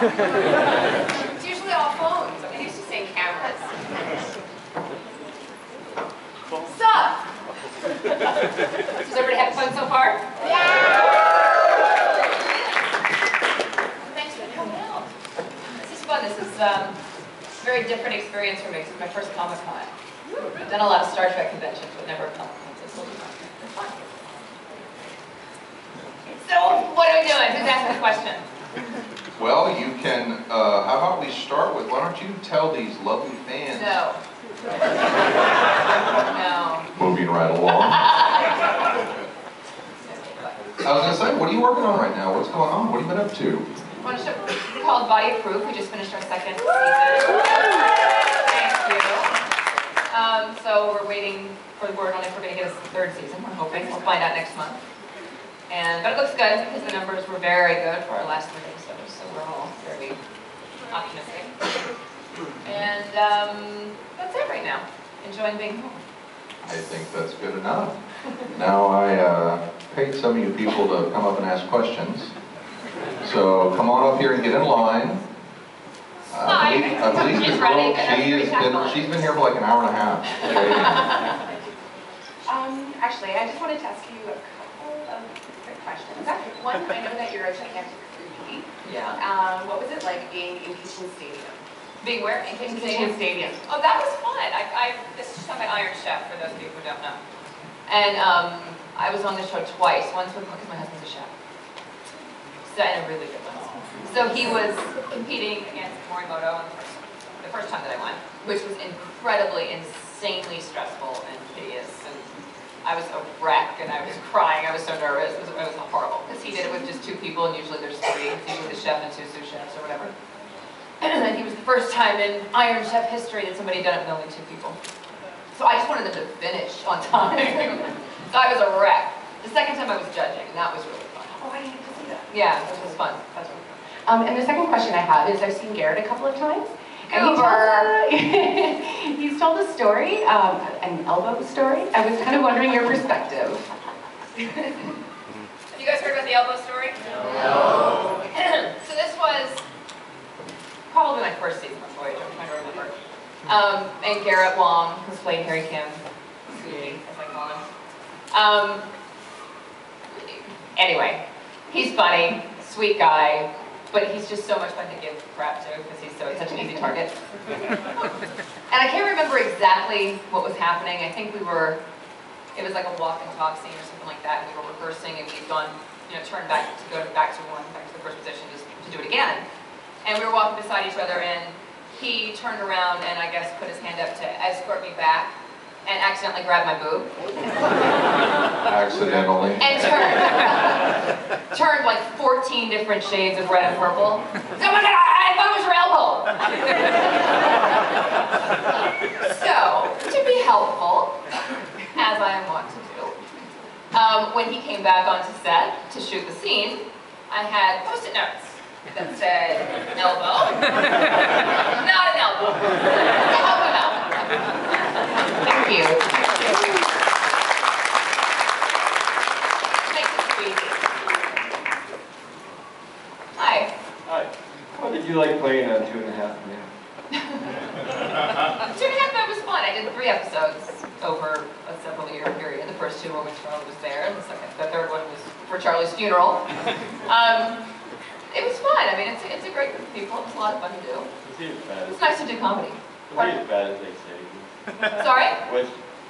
It's usually all phones. I'm used to saying cameras. Sup? Does everybody have fun so far? Yeah! Thanks for coming out. This is fun. This is a very different experience for me. This is my first Comic-Con. I've done a lot of Star Trek conventions, but never a Comic-Con. So this will be fun. It's fun. So, what are we doing? Who's asking a question? Well, you can, how about we start with, why don't you tell these lovely fans? No. No. Moving right along. I was going to say, what are you working on right now? What's going on? What have you been up to? I want to show it's called Body of Proof. We just finished our second season. Thank you. So we're waiting for the word on if we're going to get a third season. We're hoping. We'll find out next month. But it looks good because the numbers were very good for our last 3 episodes, so we're all very optimistic. And that's it right now. Enjoying being home. I think that's good enough. Now I paid some of you people to come up and ask questions. So come on up here and get in line. I believe this girl, she's been here for like an hour and a half. Actually, I just wanted to ask you a couple of quick questions. One, I know that you're a gigantic foodie. Yeah. What was it like being in Kitchen Stadium? Being where? In Kitchen Stadium. Oh, that was fun. This is my Iron Chef, for those of you who don't know. And I was on the show twice. Once because my husband's a chef. So, and a really good one. So he was competing against Morimoto on the first time that I went, which was incredibly, insanely stressful and hideous. And I was a wreck, and I was crying. I was so nervous. It was horrible. Because he did it with just 2 people, and usually there's 3. It's usually the chef and 2 sous chefs or whatever. And he was the first time in Iron Chef history that somebody had done it with only 2 people. So I just wanted them to finish on time. So I was a wreck. The second time I was judging, and that was really fun. Oh, I didn't get to see that. Yeah, it was fun. That's really fun. And the second question I have is I've seen Garrett a couple of times. And he's told a story, an elbow story. I was kind of wondering your perspective. Have you guys heard about the elbow story? No. So this was probably my first season of Voyager, I'm trying to remember. And Garrett Wong, who's played Harry Kim, as I call him. Anyway, he's funny, sweet guy, but he's just so much fun to give crap to because he's such an easy target. And I can't remember exactly what was happening. I think it was like a walk and talk scene or something like that, and we were rehearsing, and we'd gone, turned back to back to the first position just to do it again. And we were walking beside each other, and he turned around and I guess put his hand up to escort me back, and accidentally grabbed my boob. Accidentally. And turned like 14 different shades of red and purple. So, oh my God, I thought it was your elbow. So, to be helpful, as I am wont to do, when he came back onto set to shoot the scene, I had Post-it notes that said elbow, not an elbow, to help him out. Thank you. Makes it too easy. Hi. Hi. What did you like playing on 2.5 Men? 2.5 Men was fun. I did 3 episodes over a several-year period. The first 2 were when Charlie was there, and the third one was for Charlie's funeral. It was fun. I mean, it's a great group of people. It was a lot of fun to do. Was he as bad It's nice to do comedy. Was he as bad as they say? Sorry? Was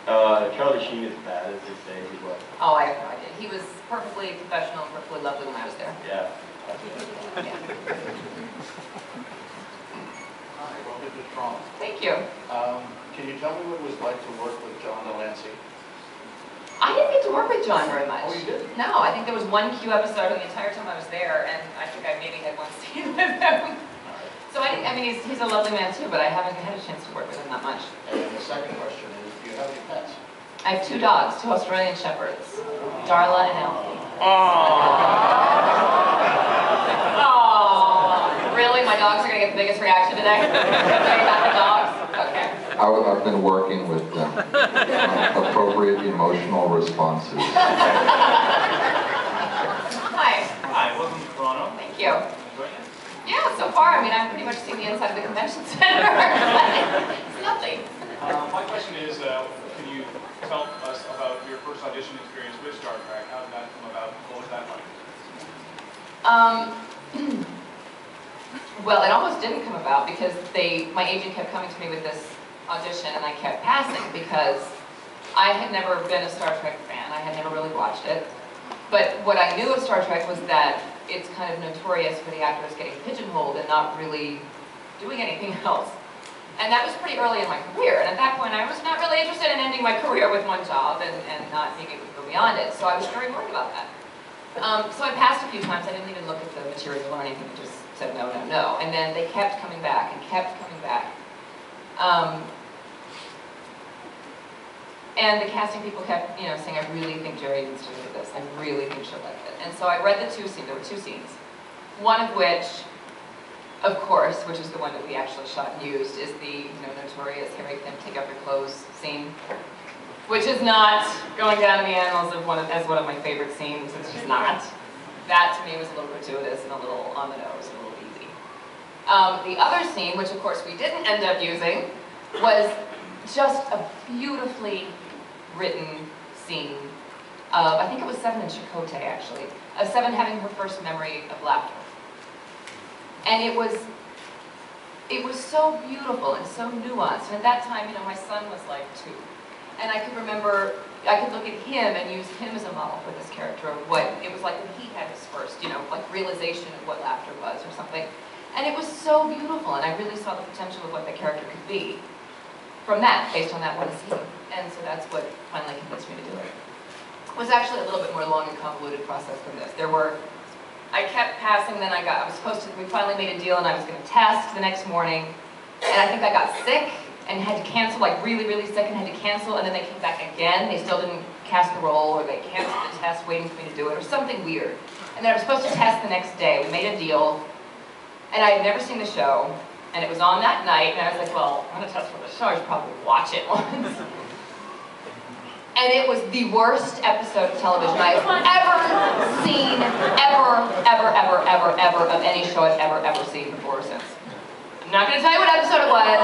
Charlie Sheen as bad as they say he was? Oh, I have no idea. He was perfectly professional and perfectly lovely when I was there. Yeah. Yeah. Hi, welcome to Toronto. Thank you. Can you tell me what it was like to work with John Delancey? I didn't get to work with John very much. Oh, you did? No, I think there was 1 Q episode the entire time I was there, and I think I maybe had 1 scene with him. So I mean, he's a lovely man too, but I haven't had a chance to work with him that much. And the second question is, do you have any pets? I have 2 dogs, 2 Australian Shepherds, Darla and Alfie. Oh, really? My dogs are going to get the biggest reaction today? About the dogs? Okay. I've been working with them. Appropriate emotional responses. Hi. Hi, welcome to Toronto. Thank you. Enjoying it? Yeah, so far. far, I mean, I've pretty much seen the inside of the convention center. It's lovely. My question is, can you tell us about your first audition experience with Star Trek? How did that come about? What was that like? Well, it almost didn't come about because my agent kept coming to me with this audition and I kept passing because I had never been a Star Trek fan. I had never really watched it. But what I knew of Star Trek was that it's kind of notorious for the actors getting pigeonholed and not really doing anything else. And that was pretty early in my career. And at that point, I was not really interested in ending my career with one job and not being able to go beyond it. So I was very worried about that. So I passed a few times. I didn't even look at the material or anything. I just said no, no, no. And then they kept coming back and kept coming back. And the casting people kept, saying, I really think Jeri needs to look at this. I really think she'll like it. And so I read the two scenes. There were two scenes. One of which, of course, which is the one that we actually shot and used, is the notorious Harry Kim take off your clothes scene, which is not going down in the annals of as one of my favorite scenes. It's just not. That to me was a little gratuitous and a little on the nose, and a little easy. The other scene, which of course we didn't end up using, was just a beautifully written scene of, I think it was Seven and Chakotay actually, of Seven having her first memory of laughter. And it was so beautiful and so nuanced. And at that time, my son was like 2. And I could remember, I could look at him and use him as a model for this character of what it was like when he had his first, like realization of what laughter was or something. And it was so beautiful, and I really saw the potential of what the character could be from that, based on that one scene. And so that's what finally convinced me to do it. It was actually a little bit more long and convoluted process than this. I kept passing, then we finally made a deal and I was going to test the next morning, and I think I got sick and had to cancel, like really, really sick, and had to cancel, and then they came back again. They still didn't cast the role, or they canceled the test waiting for me to do it, or something weird. And then I was supposed to test the next day. We made a deal, and I had never seen the show, and it was on that night, and I was like, well, I'm going to test for the show, I should probably watch it once. And it was the worst episode of television I've ever seen, ever of any show I've ever seen before or since. I'm not going to tell you what episode it was.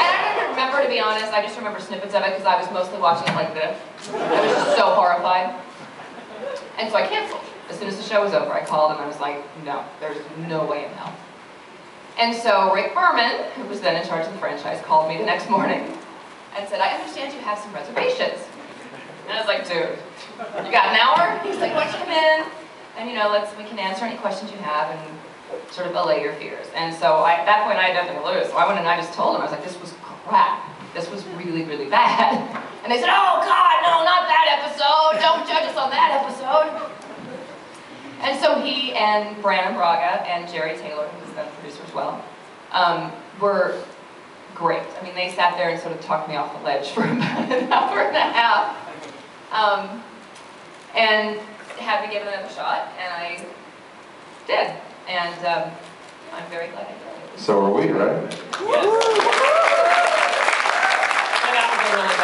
And I don't even remember, to be honest. I just remember snippets of it because I was mostly watching it like this. I was just so horrified. And so I canceled. As soon as the show was over, I called and I was like, no, there's no way in hell. And so Rick Berman, who was then in charge of the franchise, called me the next morning and said, I understand you have some reservations. And I was like, dude, you got an hour? He's like, why don't you come in? And we can answer any questions you have and sort of allay your fears. And so at that point I had nothing to lose. So I went and I just told him, I was like, this was crap. This was really, really bad. And they said, oh God, no, not that episode. Don't judge us on that episode. And so he and Brandon Braga and Jeri Taylor, who was then a producer as well, were great. I mean, they sat there and sort of talked me off the ledge for about an hour and a half. And had me give it another shot, and I did. And I'm very glad I did. So are we, right? Yes. And that was a really